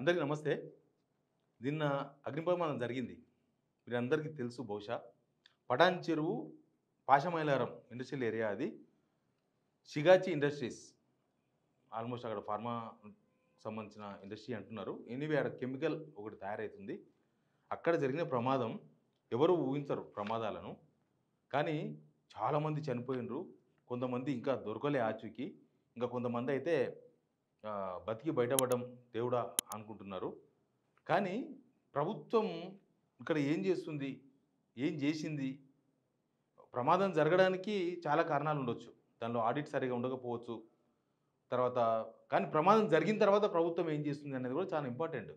అందరికీ నమస్తే. నిన్న అగ్నిప్రమాదం జరిగింది. మీరందరికీ తెలుసు బహుశా. పటాన్ చెరువు పాషమైలారం ఇండస్ట్రియల్ ఏరియా అది. షిగాచి ఇండస్ట్రీస్. ఆల్మోస్ట్ అక్కడ ఫార్మా సంబంధించిన ఇండస్ట్రీ అంటున్నారు. ఎనీవే అక్కడ కెమికల్ ఒకటి తయారైతుంది. అక్కడ జరిగిన ప్రమాదం ఎవరు ఊహించరు ప్రమాదాలను. కానీ చాలామంది చనిపోయిండ్రు. కొంతమంది ఇంకా దొరకలే ఆచూకీ. ఇంకా కొంతమంది అయితే బతికి బయటపడడం దేవుడా అనుకుంటున్నారు. కానీ ప్రభుత్వం ఇక్కడ ఏం చేస్తుంది? ఏం చేసింది? ప్రమాదం జరగడానికి చాలా కారణాలు ఉండొచ్చు. దానిలో ఆడిట్ సరిగ్గా ఉండకపోవచ్చు. తర్వాత కానీ ప్రమాదం జరిగిన తర్వాత ప్రభుత్వం ఏం చేస్తుంది అనేది కూడా చాలా ఇంపార్టెంట్.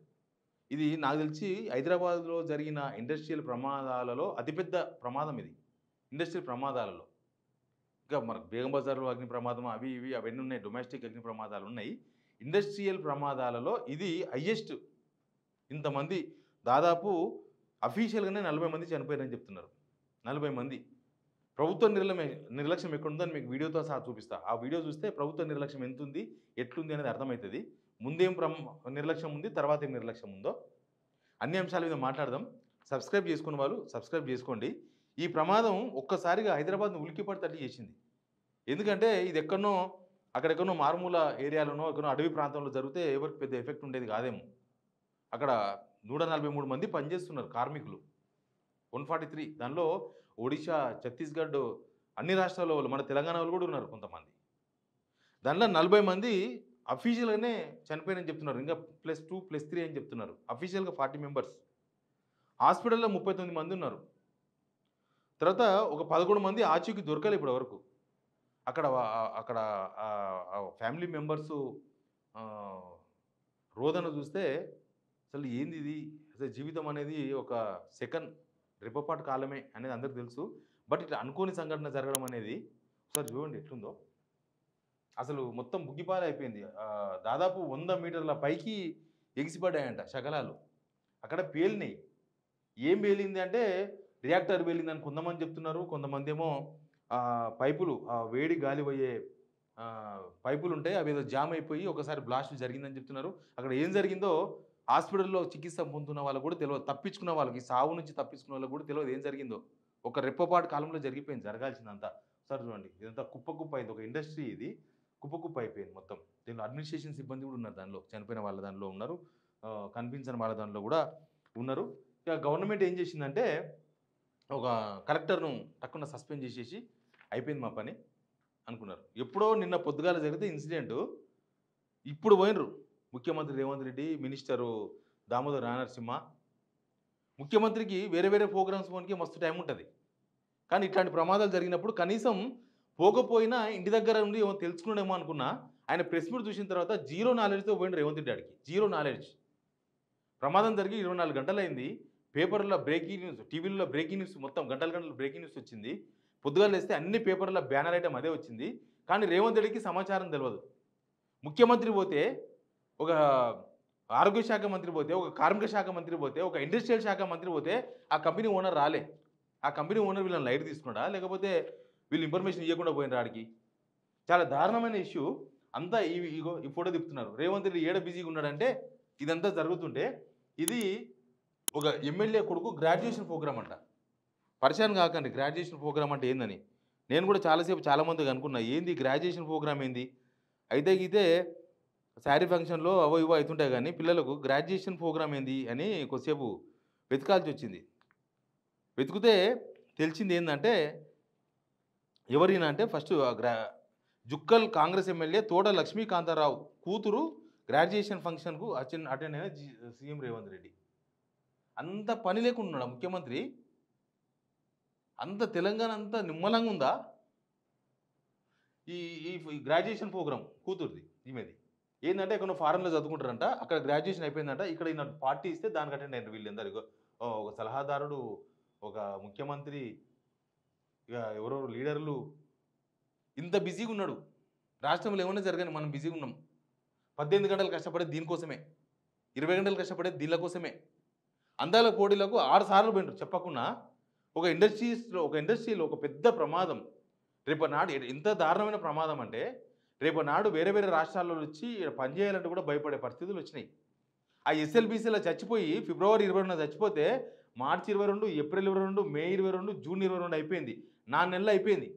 ఇది నాకు తెలిసి హైదరాబాద్‌లో జరిగిన ఇండస్ట్రియల్ ప్రమాదాలలో అతిపెద్ద ప్రమాదం ఇది. ఇండస్ట్రియల్ ప్రమాదాలలో. ఇంకా మనకు బేగం బజార్‌లో అగ్ని ప్రమాదం అవి ఇవి అవన్నీ ఉన్నాయి. డొమెస్టిక్ అగ్ని ప్రమాదాలు ఉన్నాయి. ఇండస్ట్రియల్ ప్రమాదాలలో ఇది హైయెస్ట్. ఇంతమంది దాదాపు అఫీషియల్‌గానే 40 మంది చనిపోయారని చెప్తున్నారు. 40 మంది. ప్రభుత్వ నిర్లక్ష్యం ఎక్కడుందని మీకు వీడియోతో సహా చూపిస్తా. ఆ వీడియో చూస్తే ప్రభుత్వ నిర్లక్ష్యం ఎంతుంది, ఎట్లుంది అనేది అర్థమవుతది. ముందేం నిర్లక్ష్యం ఉంది, తర్వాత ఏం నిర్లక్ష్యం ఉందో అన్ని అంశాల మీద మాట్లాడదాం. సబ్స్క్రైబ్ చేసుకున్న వాళ్ళు సబ్స్క్రైబ్ చేసుకోండి. ఈ ప్రమాదం ఒక్కసారిగా హైదరాబాద్‌ని ఉలిక్కిపడేటట్టు చేసింది. ఎందుకంటే ఇది ఎక్కడనో అక్కడెక్కడనో మారుమూల ఏరియాలోనో ఎక్కడనో అడవి ప్రాంతంలో జరిగితే ఎవరికి పెద్ద ఎఫెక్ట్ ఉండేది కాదేమో. అక్కడ 143 మంది పనిచేస్తున్నారు కార్మికులు. 143 దానిలో ఒడిషా, ఛత్తీస్‌గఢ్ అన్ని రాష్ట్రాల వాళ్ళు, మన తెలంగాణ వాళ్ళు కూడా ఉన్నారు కొంతమంది. దానిలో 40 మంది అఫీషియల్‌గానే చనిపోయారని చెప్తున్నారు. ఇంకా +2, +3 అని చెప్తున్నారు. అఫీషియల్‌గా 40 మెంబర్స్. హాస్పిటల్‌లో 39 మంది ఉన్నారు. తర్వాత ఒక 11 మంది ఆచూకీ దొరకలే ఇప్పటి వరకు. అక్కడ ఫ్యామిలీ మెంబర్సు రోదన చూస్తే అసలు ఏందిది? అసలు జీవితం అనేది ఒక సెకండ్ రెప్పపాటు కాలమే అనేది అందరికి తెలుసు. బట్ ఇట్లా అనుకోని సంఘటన జరగడం అనేది ఒకసారి చూడండి ఎట్లుందో. అసలు మొత్తం బుగ్గిపాలైపోయింది. దాదాపు 100 మీటర్ల పైకి ఎగిసిపడ్డాయంట శకలాలు. అక్కడ పేలినాయి. ఏం పేలింది అంటే రియాక్టర్ పేలిందని కొంతమంది చెప్తున్నారు. కొంతమందేమో పైపులు వేడి గాలి పోయే పైపులుంటాయి. అవేదో జామ్ అయిపోయి ఒకసారి బ్లాస్ట్ జరిగిందని చెప్తున్నారు. అక్కడ ఏం జరిగిందో హాస్పిటల్‌లో చికిత్స పొందుతున్న వాళ్ళకి కూడా తెలవదు. తప్పించుకున్న వాళ్ళకి, సావు నుంచి తప్పించుకున్న వాళ్ళకి కూడా తెలవదు ఏం జరిగిందో. ఒక రెప్పపాటు కాలంలో జరిగిపోయింది జరగాల్సిందంతా. ఒకసారి చూడండి. ఇదంతా కుప్ప అయింది. ఒక ఇండస్ట్రీ ఇది. కుప్ప అయిపోయింది మొత్తం. దీనిలో అడ్మినిస్ట్రేషన్ సిబ్బంది కూడా ఉన్నారు దానిలో. చనిపోయిన వాళ్ళ దానిలో ఉన్నారు. కనిపించని వాళ్ళ దానిలో కూడా ఉన్నారు. ఇక గవర్నమెంట్ ఏం చేసిందంటే ఒక కలెక్టర్‌ను టక్కున సస్పెండ్ చేసేసి అయిపోయింది మా పని అనుకున్నారు. ఎప్పుడో నిన్న పొద్దుగాల జరిగితే ఇన్సిడెంటు. ఇప్పుడు పోయినరు ముఖ్యమంత్రి రేవంత్ రెడ్డి, మినిస్టరు దామోదర్ రాజనరసింహ. ముఖ్యమంత్రికి వేరే ప్రోగ్రామ్స్ పోనీకి మస్తు టైం ఉంటది. కానీ ఇట్లాంటి ప్రమాదాలు జరిగినప్పుడు కనీసం పోకపోయినా ఇంటి దగ్గర నుండి ఏమో తెలుసుకున్నాడేమో అనుకున్నా. ఆయన ప్రెస్ మీట్ చూసిన తర్వాత జీరో నాలెడ్జ్‌తో పోయిండు రేవంత్ రెడ్డి ఆడికి. Zero knowledge. ప్రమాదం జరిగి 24 గంటలైంది. పేపర్‌లో బ్రేకింగ్ న్యూస్, టీవీలలో బ్రేకింగ్ న్యూస్ మొత్తం గంటలు బ్రేకింగ్ న్యూస్ వచ్చింది. పొద్దుగాల లేస్తే అన్ని పేపర్‌లో బ్యానర్ ఐటెమ్ అదే వచ్చింది. కానీ రేవంత్ రెడ్డికి సమాచారం తెలవదు. ముఖ్యమంత్రి పోతే, ఒక ఆరోగ్య శాఖ మంత్రి పోతే, ఒక కార్మిక శాఖ మంత్రి పోతే, ఒక ఇండస్ట్రియల్ శాఖ మంత్రి పోతే ఆ కంపెనీ ఓనర్ రాలే. ఆ కంపెనీ ఓనర్ వీళ్ళని లైట్ తీసుకున్నాడా? లేకపోతే వీళ్ళు ఇన్ఫర్మేషన్ ఇవ్వకుండా పోయినరా ఆడికి? చాలా దారుణమైన ఇష్యూ. అంతా ఇగో ఈ ఫోటో తిప్పుతున్నారు. రేవంత్ రెడ్డి ఏడ బిజీగా ఉన్నాడంటే ఇదంతా జరుగుతుంటే ఇది ఒక ఎమ్మెల్యే కొడుకు గ్రాడ్యుయేషన్ ప్రోగ్రామ్ అంట. పరిశాన్ కాకండి గ్రాడ్యుయేషన్ ప్రోగ్రామ్ అంటే ఏందని. నేను కూడా చాలామందికి అనుకున్నా ఏంది గ్రాడ్యుయేషన్ ప్రోగ్రామ్ ఏంది? అయితే గీతే శారీ ఫంక్షన్‌లో అవో ఇవో అవుతుంటాయి కానీ పిల్లలకు గ్రాడ్యుయేషన్ ప్రోగ్రామ్ ఏంది అని కొద్దిసేపు వెతకాల్సి వచ్చింది. వెతికితే తెలిసింది ఏందంటే ఎవరైనా అంటే ఫస్ట్ జుక్కల్ కాంగ్రెస్ ఎమ్మెల్యే తోట లక్ష్మీకాంతారావు కూతురు గ్రాడ్యుయేషన్ ఫంక్షన్‌కు అటెండ్ అయిన సీఎం రేవంత్ రెడ్డి. అంత పని లేకుండా ఉన్నాడా ముఖ్యమంత్రి? అంత తెలంగాణ అంతా నిమ్మలంగా ఉందా? ఈ ఈ గ్రాడ్యుయేషన్ ప్రోగ్రామ్ కూతురుది ఈమెది. ఏందంటే ఎక్కడో ఫారెన్‌లో చదువుకుంటారంట. అక్కడ గ్రాడ్యుయేషన్ అయిపోయిందంట. ఇక్కడ ఈయన పార్టీ ఇస్తే దానికి అటెండ్ అయ్యారు వీళ్ళందరూ. ఒక సలహాదారుడు, ఒక ముఖ్యమంత్రి, ఇక ఎవరో లీడర్లు ఇంత బిజీగా ఉన్నాడు. రాష్ట్రంలో ఏమన్నా జరగని మనం బిజీగా ఉన్నాం. 18 గంటలు కష్టపడేది దీనికోసమే. 20 గంటలు కష్టపడేది దీనిల కోసమే. అందాల పోటీలకు 6 సార్లు పోయిండ్రు చెప్పకుండా. ఒక ఇండస్ట్రీలో ఒక పెద్ద ప్రమాదం. రేపటినాడు ఎంత దారుణమైన ప్రమాదం అంటే రేపటినాడు వేరే రాష్ట్రాల్లో వచ్చి పనిచేయాలంటే కూడా భయపడే పరిస్థితులు వచ్చినాయి. ఆ ఎస్ఎల్బీసీలో చచ్చిపోయి ఫిబ్రవరి 22న చచ్చిపోతే మార్చి 22, ఏప్రిల్ 22, మే 22, జూన్ 22 అయిపోయింది. 4 నెలలు అయిపోయింది.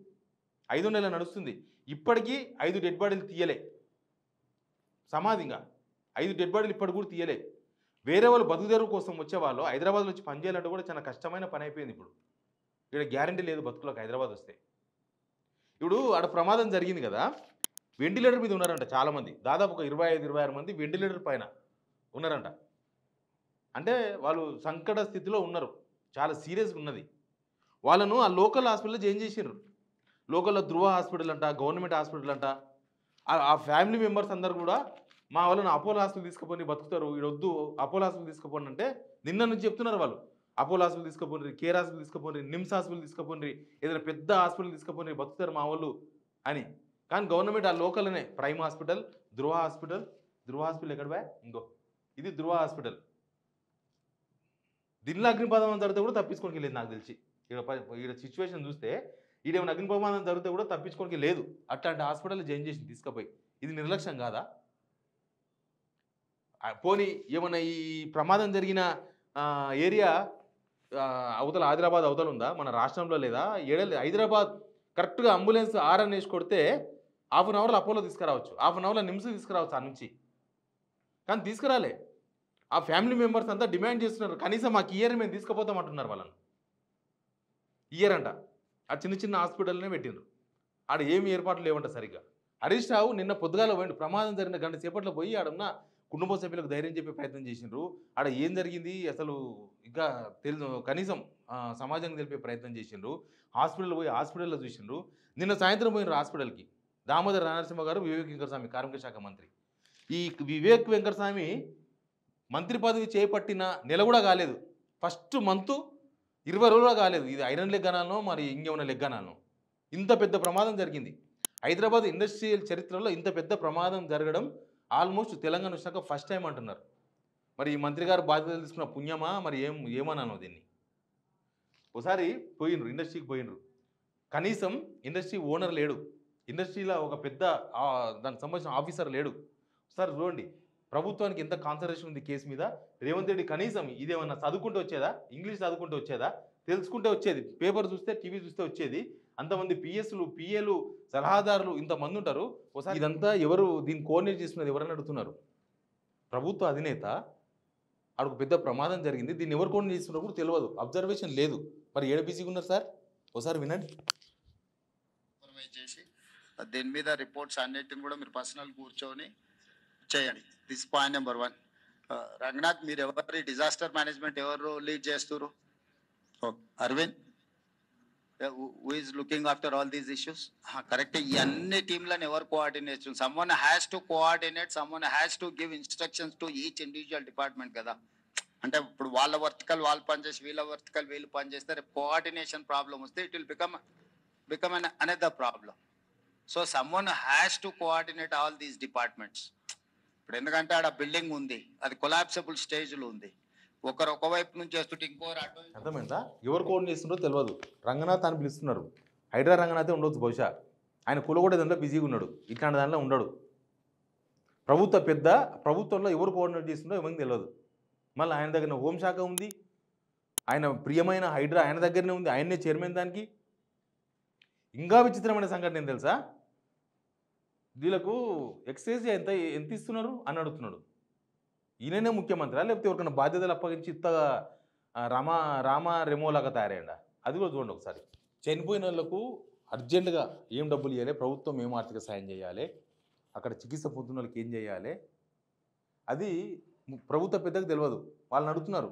5వ నెల నడుస్తుంది. ఇప్పటికీ 5 డెడ్ బాడీలు తీయలే. సమాధిగా 5 డెడ్ బాడీలు ఇప్పటికి కూడా తీయలే. వేరే వాళ్ళు బతుకు తెరువు కోసం వచ్చేవాళ్ళు హైదరాబాద్లో వచ్చి పని చేయాలంటే కూడా చాలా కష్టమైన పని అయిపోయింది ఇప్పుడు. ఇక్కడ గ్యారంటీ లేదు బతుకులకు హైదరాబాద్ వస్తే. ఇప్పుడు ఆడ ప్రమాదం జరిగింది కదా, వెంటిలేటర్ మీద ఉన్నారంట చాలామంది. దాదాపు ఒక 25, 26 మంది వెంటిలేటర్ పైన ఉన్నారంట. అంటే వాళ్ళు సంకట స్థితిలో ఉన్నారు. చాలా సీరియస్గా ఉన్నది. వాళ్ళను ఆ లోకల్ హాస్పిటల్లో జాయిన్ చేసిండ్రు. లోకల్లో ధృవ హాస్పిటల్ అంట, గవర్నమెంట్ హాస్పిటల్ అంట. ఆ ఫ్యామిలీ మెంబర్స్ అందరు కూడా మా వాళ్ళని అపోలో హాస్పిటల్ తీసుకుపోయి బతుకుతారు, ఈడొద్దు అపోలో హాస్పిటల్ తీసుకుపోండి అంటే నిన్న నుంచి చెప్తున్నారు వాళ్ళు. అపోలో హాస్పిటల్ తీసుకుపోండి, కేర్ హాస్పిటల్ తీసుకుపోండి, నిమ్స్ హాస్పిటల్ తీసుకుపోండి, ఏదైనా పెద్ద హాస్పిటల్ తీసుకుపోండి, బతుకుతారు మా వాళ్ళు అని. కానీ గవర్నమెంట్ ఆ లోకల్లోనే ప్రైమ్ హాస్పిటల్, ధృవ హాస్పిటల్ ఎక్కడ పోయా ఇంకో ఇది ధృవ హాస్పిటల్. దీనిలో అగ్నిప్రమాదం జరిగితే కూడా తప్పించుకోనికి లేదు నాకు తెలిసి. ఈడ సిచ్యువేషన్ చూస్తే ఈడేమైనా అగ్నిప్రమాదం జరిగితే కూడా తప్పించుకోనికి లేదు. అట్లాంటి హాస్పిటల్ జాయిన్ చేసి తీసుకుపోయి ఇది నిర్లక్ష్యం కాదా? పోనీ ఏమన్నా ఈ ప్రమాదం జరిగిన ఏరియా అవతల ఆదిలాబాద్ అవతల ఉందా? మన రాష్ట్రంలో లేదా? హైదరాబాద్ కరెక్ట్గా అంబులెన్స్ ఆర్ఎన్ వేసి కొడితే హాఫ్ అన్ అవర్లో అపోలో తీసుకురావచ్చు, హాఫ్ అన్ అవర్లో నిమ్స్ తీసుకురావచ్చు ఆ నుంచి. కానీ తీసుకురాలే. ఆ ఫ్యామిలీ మెంబర్స్ అంతా డిమాండ్ చేస్తున్నారు, కనీసం మాకు ఇయర్ మేము తీసుకుపోతామంటున్నారు వాళ్ళని. ఇయర్ అంట. ఆ చిన్న చిన్న హాస్పిటల్నే పెట్టిండ్రు. ఆడ ఏమి ఏర్పాట్లు లేవంట సరిగ్గా. హరీష్ రావు నిన్న పొద్దుగాల పోయిండు, ప్రమాదం జరిగిన గంట సేపట్లో పోయి ఆడున్న కుటుంబ సభ్యులకు ధైర్యం చెప్పే ప్రయత్నం చేసిండ్రు. ఆడ ఏం జరిగింది అసలు ఇంకా కనీసం సమాజానికి తెలిపే ప్రయత్నం చేసిండ్రు. హాస్పిటల్ పోయి హాస్పిటల్లో చూసిండ్రు. నిన్న సాయంత్రం పోయినారు హాస్పిటల్కి. దామోదర నరసింహ గారు, వివేక్ వెంకటస్వామి కార్మిక శాఖ మంత్రి. ఈ వివేక్ వెంకటస్వామి మంత్రి పదవి చేపట్టిన నెల కూడా కాలేదు. ఫస్ట్ మంత్ 20 రోజులు కాలేదు. ఇది ఐరన్ లెగ్ అనాలనో మరి ఇంకేమైనా లెగ్ అనాలనో ఇంత పెద్ద ప్రమాదం జరిగింది. హైదరాబాద్ ఇండస్ట్రియల్ చరిత్రలో ఇంత పెద్ద ప్రమాదం జరగడం ఆల్మోస్ట్ తెలంగాణ వచ్చాక ఫస్ట్ టైం అంటున్నారు. మరి ఈ మంత్రి గారు బాధ్యతలు తీసుకున్న పుణ్యమా మరి ఏమన్నాను దీన్ని. ఒకసారి పోయినరు, ఇండస్ట్రీకి పోయినరు. కనీసం ఇండస్ట్రీ ఓనర్ లేడు, ఇండస్ట్రీలో ఒక పెద్ద దానికి సంబంధించిన ఆఫీసర్ లేడు. ఒకసారి చూడండి ప్రభుత్వానికి ఎంత కాన్సన్ట్రేషన్ ఉంది కేసు మీద. రేవంత్ రెడ్డి కనీసం ఇదేమన్నా చదువుకుంటూ వచ్చేదా? ఇంగ్లీష్ చదువుకుంటూ వచ్చేదా? తెలుసుకుంటే వచ్చేది. పేపర్ చూస్తే టీవీ చూస్తే వచ్చేది. అంతమంది పిఎస్లు, పిఏలు, సలహాదారులు ఇంతమంది ఉంటారు. ఒకసారి ఇదంతా ఎవరు దీన్ని కోఆర్డినేట్ చేస్తున్నది ఎవరని అడుగుతున్నారు. ప్రభుత్వ అధినేత ఆడకు పెద్ద ప్రమాదం జరిగింది, దీన్ని ఎవరు కోఆర్డినేట్ చేస్తున్నారో కూడా తెలియదు, అబ్జర్వేషన్ లేదు. మరి ఏడ బిజీగా ఉన్నారు సార్? ఒకసారి వినండి. చేసి దీని మీద రిపోర్ట్స్ అన్నిటిని కూడా మీరు పర్సనల్ కూర్చొని చేయండి. This point number 1. రంగనాథ్, మీరు ఎవరి డిజాస్టర్ మేనేజ్మెంట్ ఎవరు లీడ్ చేస్తారు? Arvind, who is looking after all these issues? Correct. ఈ అన్ని టీంలను ఎవరు coordinate? someone has to coordinate, someone has to give instructions to each individual department కదా. అంటే ఇప్పుడు వాళ్ళ వర్టికల్ వాళ్ళు పనిచేసి వీళ్ళ వర్టికల్ వీళ్ళు పనిచేస్తే కోఆర్డినేషన్ ప్రాబ్లం వస్తే it will become an another problem. So someone has to coordinate all these departments. ఇప్పుడు ఎందుకంటే ఆడ బిల్డింగ్ ఉంది, అది కొలాప్సబుల్ స్టేజ్లో ఉంది. ఒక వైపు నుంచి చేస్తుంటే ఇంకోరు అటు. అర్థమైందా? ఎవరు కోఆర్డినేట్ చేస్తున్నారో తెలియదు. రంగనాథ్ అని పిలుస్తున్నారు. హైడ్రా రంగనాథే ఉండొచ్చు బహుశా. ఆయన కుల కూడా దాంట్లో బిజీగా ఉన్నాడు, ఇట్లాంటి దాంట్లో ఉండడు. ప్రభుత్వంలో ఎవరు కోఆర్డినేట్ చేస్తున్నారో ఏమని తెలియదు. మళ్ళీ ఆయన దగ్గర హోంశాఖ ఉంది, ఆయన ప్రియమైన హైడ్రా ఆయన దగ్గరనే ఉంది, ఆయన్నే చైర్మన్ దానికి. ఇంకా విచిత్రమైన సంఘటన ఏం తెలుసా? వీళ్ళకు ఎక్సైజ్ ఎంత ఇస్తున్నారు అని అడుగుతున్నాడు. ఈయననే ముఖ్యమంత్రి లేకపోతే ఎవరికైనా బాధ్యతలు అప్పగించి ఇత్తగా రామ రెమోలాగా తయారయ్యండా? అది కూడా చూడండి ఒకసారి. చనిపోయిన వాళ్ళకు అర్జెంటుగా ఏం డబ్బులు ఇవ్వాలి, ప్రభుత్వం ఏం ఆర్థిక సాయం చేయాలి, అక్కడ చికిత్స పొందుతున్న వాళ్ళకి ఏం చేయాలి, అది ప్రభుత్వ పెద్దకు తెలియదు. వాళ్ళని అడుగుతున్నారు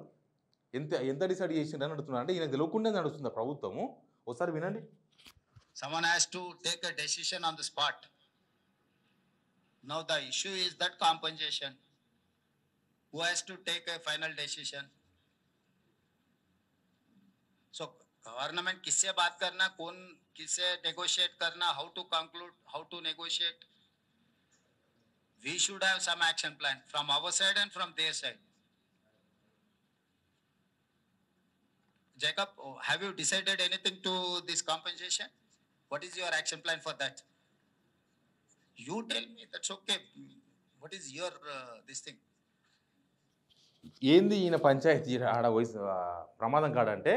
ఎంత డిసైడ్ చేసిండ్రని అడుగుతున్నారు. అంటే ఈయనకు తెలియకుండా నడుస్తుందా ప్రభుత్వము? ఒకసారి వినండి. Someone has to take a decision on the spot. Now the issue is that compensation. Who has to take a final decision? So government किससे बात करना, कौन किससे negotiate करना, how to conclude, how to negotiate. We should have some action plan from our side and from their side. Jacob, have you decided anything to this compensation? What is your action plan for that? You tell me, that's okay. What is your this thing? ఏంది ఈయన పంచాయతీ ఆడ వయసు ప్రమాదం కాడంటే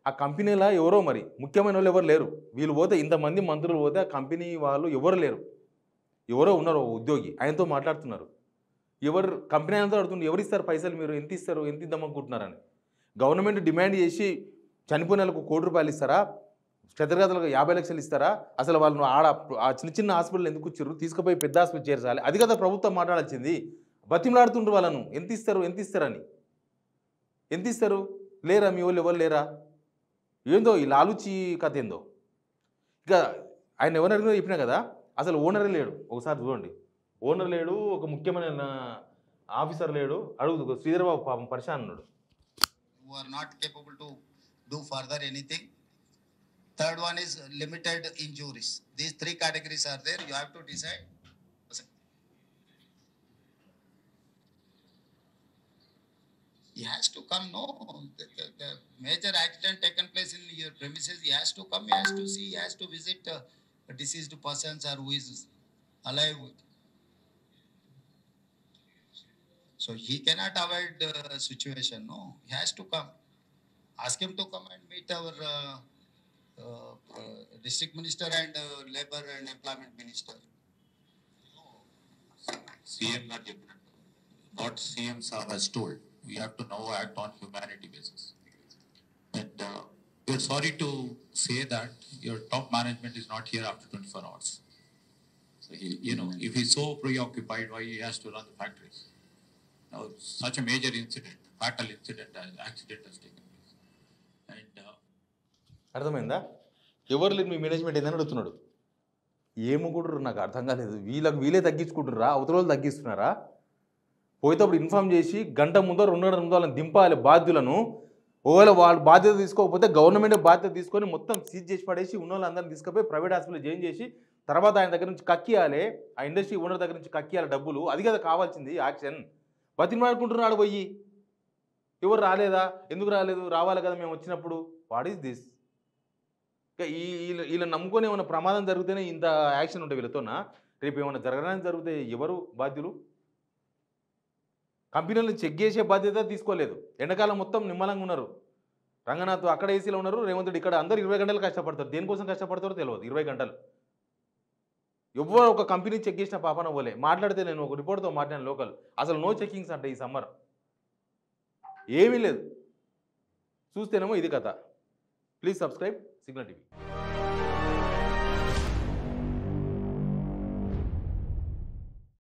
ఆ కంపెనీలో ఎవరో మరి ముఖ్యమైన వాళ్ళు ఎవరు లేరు. వీళ్ళు పోతే ఇంతమంది మంత్రులు పోతే ఆ కంపెనీ వాళ్ళు ఎవరు లేరు. ఎవరో ఉన్నారు ఓ ఉద్యోగి. ఆయనతో మాట్లాడుతున్నారు. ఎవరు కంపెనీ ఆయనతో అడుగుతున్నారు. ఎవరిస్తారు పైసలు మీరు? ఎంత ఇస్తారు? ఎంత ఇద్దామనుకుంటున్నారని. గవర్నమెంట్ డిమాండ్ చేసి చనిపోయిన వాళ్ళకు ₹1,00,00,000 ఇస్తారా? క్షతగాత్రులకు 50 లక్షలు ఇస్తారా? అసలు వాళ్ళు ఆడ ఆ చిన్న చిన్న హాస్పిటల్ ఎందుకు ఇచ్చిర్రు? తీసుకుపోయి పెద్ద హాస్పిటల్ చేర్చాలి. అది కదా ప్రభుత్వం మాట్లాడాల్సింది. బతిమలాడుతుండ్రు వాళ్ళను. ఎంత ఇస్తారు? ఎంత ఇస్తారని. ఎంత ఇస్తారు? లేరా మీ వాళ్ళు ఎవరు లేరా? ఏందో ఈ లాలూచి కథ ఏందో. ఇక ఆయన ఎవరు అడిగినా చెప్పినా కదా, అసలు ఓనరే లేడు. ఒకసారి చూడండి. ఓనర్ లేడు, ఒక ముఖ్యమైన ఆఫీసర్ లేడు. అడుగుతు శ్రీధర్ బాబు పాపం పరిశాన్ ఉన్నాడు. Who are not capable to do further anything. Third one is limited injuries. These three categories are there. You have to decide. He has to come. No, the major accident taken place in your premises. He has to come. He has to see. He has to visit deceased persons or who is alive. So he cannot avoid the situation. No, he has to come. Ask him to come and meet our district minister and labor and employment minister. CM not different. What CM Saab has told, we have to now act on humanity basis. And we are sorry to say that your top management is not here after 24 hours. So he, if he's so preoccupied, why he has to run the factories? Now, such a major incident, fatal incident, accident has taken place. And అర్థమైందా? ఎవరు లేరు మీ management ఏందని అడుగుతున్నాడు. ఏమనుకుంటారు నాకు అర్థం కాలేదు. వీళ్ళే తగ్గించుకుంటున్నారా? అవతల వాళ్ళు తగ్గిస్తున్నారా? పోయేటప్పుడు ఇన్ఫామ్ చేసి గంట ముందో 2 గంటల ముందో వాళ్ళని దింపాలి బాధ్యులను. ఒకవేళ వాళ్ళు బాధ్యత తీసుకోకపోతే గవర్నమెంట్ బాధ్యత తీసుకొని మొత్తం సీజ్ చేసి పడేసి ఉన్న వాళ్ళందరినీ తీసుకుపోయి ప్రైవేట్ హాస్పిటల్ జాయిన్ చేసి తర్వాత ఆయన దగ్గర నుంచి కక్కియాలి. ఆ ఇండస్ట్రీ ఓనర్ దగ్గర నుంచి కక్కియాలి డబ్బులు. అది కదా కావాల్సింది యాక్షన్. బతిమాడుకుంటున్నాడు పోయి. ఎవరు రాలేదా? ఎందుకు రాలేదు? రావాలి కదా మేము వచ్చినప్పుడు. What is this? ఇక వీళ్ళని నమ్ముకొని ఏమైనా ప్రమాదం జరిగితేనే ఇంత యాక్షన్ ఉంటుంది వీళ్ళతోనా? రేపు ఏమైనా జరగడానికి జరిగితే ఎవరు బాధ్యులు? కంపెనీలను చెక్ చేసే బాధ్యత తీసుకోలేదు. ఎండాకాలం మొత్తం నిమ్మలంగా ఉన్నారు. రంగనాథ్ అక్కడ ఏసీలో ఉన్నారు, రేవంత్ రెడ్డి ఇక్కడ. అందరూ 20 గంటలు కష్టపడతారు. దేనికోసం కష్టపడతారో తెలియదు. 20 గంటలు ఎవరు ఒక కంపెనీ చెక్ చేసిన పాపన పోలే. మాట్లాడితే నేను ఒక రిపోర్ట్తో మాట్లాడిన లోకల్ అసలు నో చెకింగ్స్ అంటే ఈ సమ్మర్ ఏమీ లేదు. చూస్తేనేమో ఇది కథ. Please subscribe signal TV.